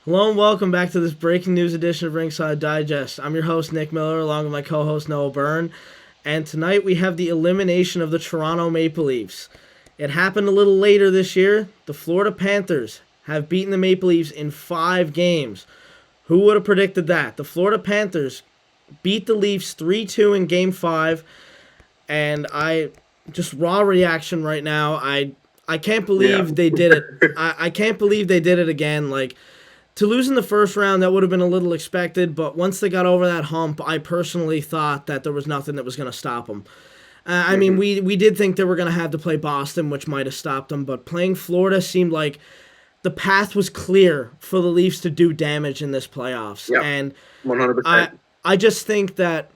Hello and welcome back to this breaking news edition of Ringside Digest. I'm your host, Nick Miller, along with my co-host, Noah Byrne. And tonight we have the elimination of the Toronto Maple Leafs. It happened a little later this year. The Florida Panthers have beaten the Maple Leafs in 5 games. Who would have predicted that? The Florida Panthers beat the Leafs 3-2 in Game 5. And just raw reaction right now. I can't believe they did it. I can't believe they did it again. To lose in the first round, that would have been a little expected, but once they got over that hump, I personally thought that there was nothing that was going to stop them. I mean, we did think they were going to have to play Boston, which might have stopped them, but playing Florida seemed like the path was clear for the Leafs to do damage in this playoffs. Yep, and 100%. I just think that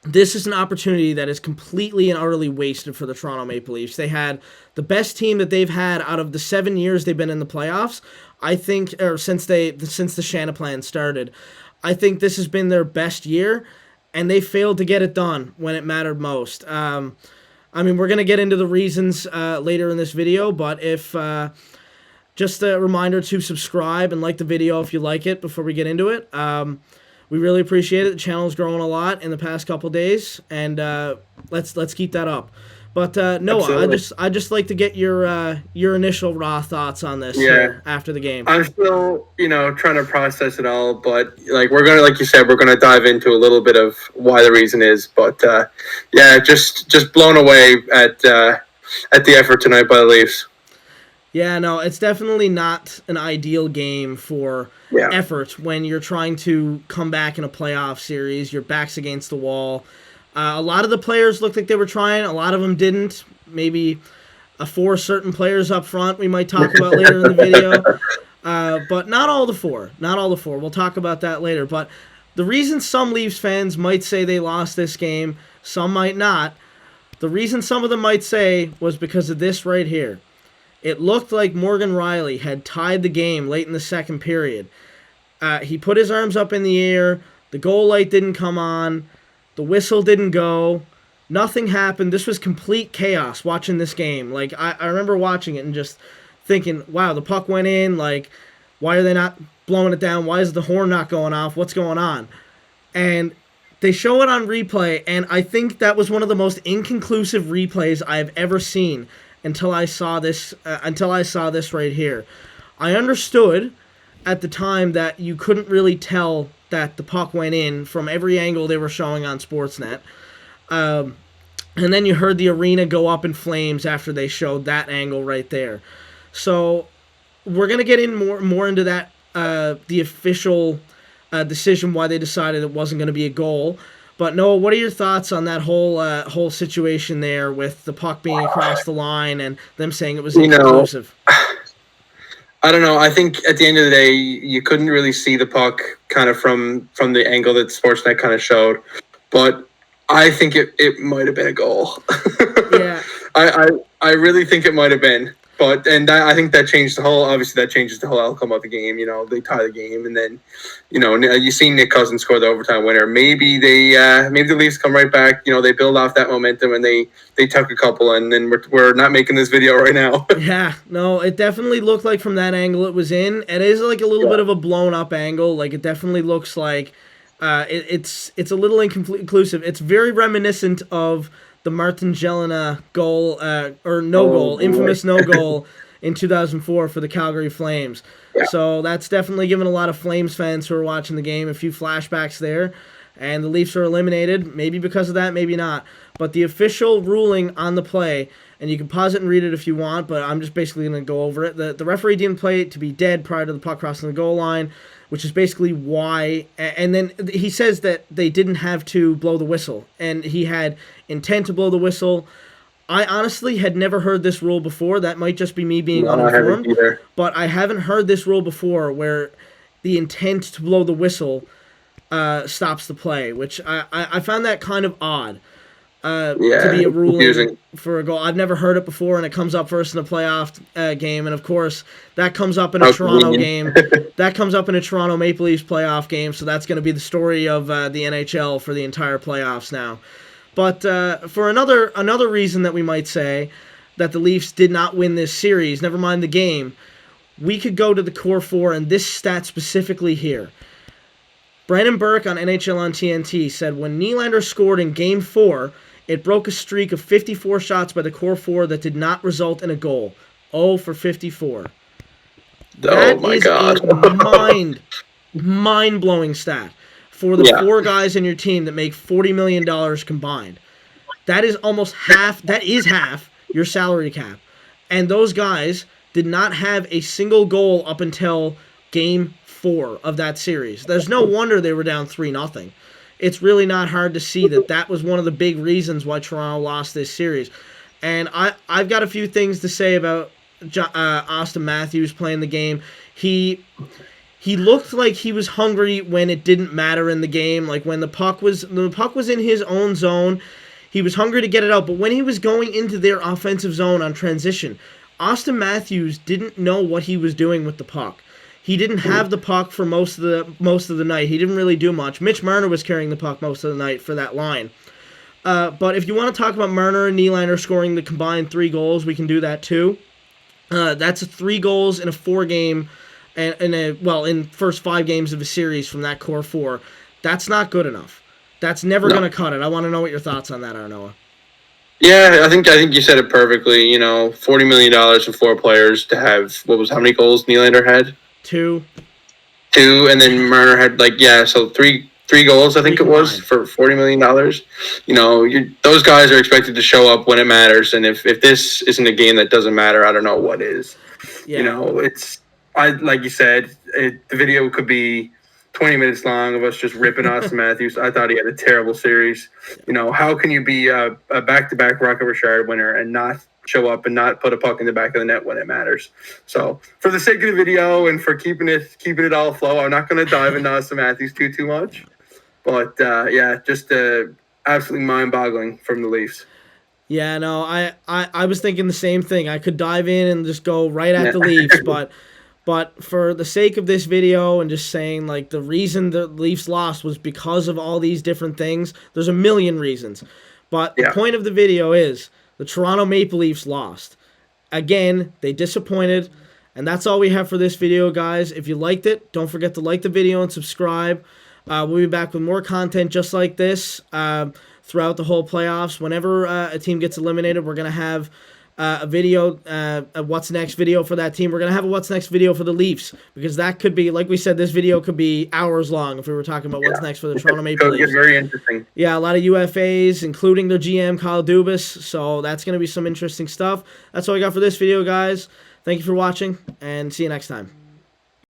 this is an opportunity that is completely and utterly wasted for the Toronto Maple Leafs. They had the best team that they've had out of the 7 years they've been in the playoffs. I think, or since the Shanna plan started, I think this has been their best year, and they failed to get it done when it mattered most. I mean, we're gonna get into the reasons later in this video, but if just a reminder to subscribe and like the video if you like it before we get into it. We really appreciate it. The channel's growing a lot in the past couple days, and let's keep that up. But Noah, Absolutely. I just like to get your initial raw thoughts on this after the game. I'm still, trying to process it all, but we're gonna, like you said, we're gonna dive into a little bit of why the reason is. But just blown away at the effort tonight by the Leafs. Yeah, no, it's definitely not an ideal game for effort when you're trying to come back in a playoff series. Your back's against the wall. A lot of the players looked like they were trying. A lot of them didn't. Maybe 4 certain players up front we might talk about later in the video. But not all the 4. Not all the 4. We'll talk about that later. But the reason some Leafs fans might say they lost this game, some might not. The reason some of them might say was because of this right here. It looked like Morgan Rielly had tied the game late in the second period. He put his arms up in the air. The goal light didn't come on. The whistle didn't go. Nothing happened. This was complete chaos watching this game. I remember watching it and just thinking, wow, the puck went in. Why are they not blowing it down? Why is the horn not going off? What's going on? And they show it on replay, and I think that was one of the most inconclusive replays I've ever seen until I saw this right here. I understood at the time that you couldn't really tell that the puck went in from every angle they were showing on Sportsnet. And then you heard the arena go up in flames after they showed that angle right there. So we're going to get in more into that, the official decision why they decided it wasn't going to be a goal. But Noah, what are your thoughts on that whole situation there with the puck being across the line and them saying it was inconclusive? I don't know. I think at the end of the day, you couldn't really see the puck kind of from the angle that Sportsnet kind of showed, but I think it might have been a goal. Yeah, I really think it might have been. I think that changed that changes the whole outcome of the game. They tie the game, and then, you see Nick Cousins score the overtime winner. Maybe maybe the Leafs come right back. They build off that momentum, and they took a couple, and then we're not making this video right now. Yeah, no, it definitely looked like from that angle it was in. It is a little bit of a blown up angle. It definitely looks like it's a little inconclusive. It's very reminiscent of the Martin Jelena goal, infamous no goal in 2004 for the Calgary Flames. Yeah. So that's definitely given a lot of Flames fans who are watching the game a few flashbacks there. And the Leafs are eliminated, maybe because of that, maybe not. But the official ruling on the play, and you can pause it and read it if you want, but I'm just basically going to go over it. The referee deemed play it to be dead prior to the puck crossing the goal line, which is basically why. And then he says that they didn't have to blow the whistle, and he had intent to blow the whistle. I honestly had never heard this rule before. That might just be me being uninformed. But I haven't heard this rule before where the intent to blow the whistle stops the play, which I found that kind of odd. To be a ruling confusing for a goal. I've never heard it before, and it comes up first in a playoff game, and of course that comes up in a Toronto game. That comes up in a Toronto Maple Leafs playoff game, so that's going to be the story of the NHL for the entire playoffs now. But for another reason that we might say that the Leafs did not win this series, never mind the game, we could go to the core four, and this stat specifically here. Brandon Burke on NHL on TNT said when Nylander scored in Game 4, it broke a streak of 54 shots by the core four that did not result in a goal. 0 for 54. Oh my God. A mind-blowing stat for the four guys in your team that make $40 million combined. That is almost half. That is half your salary cap. And those guys did not have a single goal up until Game 4 of that series. There's no wonder they were down 3-0. It's really not hard to see that was one of the big reasons why Toronto lost this series. And I've got a few things to say about Auston Matthews playing the game. He looked like he was hungry when it didn't matter in the game. Like when the puck was in his own zone, he was hungry to get it out. But when he was going into their offensive zone on transition, Auston Matthews didn't know what he was doing with the puck. He didn't have the puck for most of the night. He didn't really do much. Mitch Marner was carrying the puck most of the night for that line. But if you want to talk about Marner and Nylander scoring the combined 3 goals, we can do that too. That's 3 goals in a 4-game, in first 5 games of a series from that core 4. That's not good enough. That's never going to cut it. I want to know what your thoughts on that are, Noah. Yeah, I think you said it perfectly. $40 million for 4 players to have how many goals Nylander had? 2, and then Marner had so three goals, I think it was, for $40 million. Those guys are expected to show up when it matters, and if this isn't a game that doesn't matter, I don't know what is. Yeah. It's like you said, the video could be 20 minutes long of us just ripping Auston Matthews. I thought he had a terrible series. How can you be a back-to-back Rocket Richard winner and not show up and not put a puck in the back of the net when it matters? So for the sake of the video and for keeping it all flow, I'm not going to dive into Auston Matthews too much. But just absolutely mind-boggling from the Leafs. Yeah, no, I was thinking the same thing. I could dive in and just go right at the Leafs, but for the sake of this video and just saying the reason the Leafs lost was because of all these different things. There's a million reasons, but the point of the video is the Toronto Maple Leafs lost. Again, they disappointed, and that's all we have for this video, guys. If you liked it, don't forget to like the video and subscribe. We'll be back with more content just like this throughout the whole playoffs. Whenever a team gets eliminated, we're going to have a video, a what's next video for that team. We're going to have a what's next video for the Leafs, because that could be, like we said, this video could be hours long if we were talking about what's next for the Toronto Maple Leafs. It's very interesting. Yeah, a lot of UFAs, including their GM, Kyle Dubas, so that's going to be some interesting stuff. That's all I got for this video, guys. Thank you for watching, and see you next time.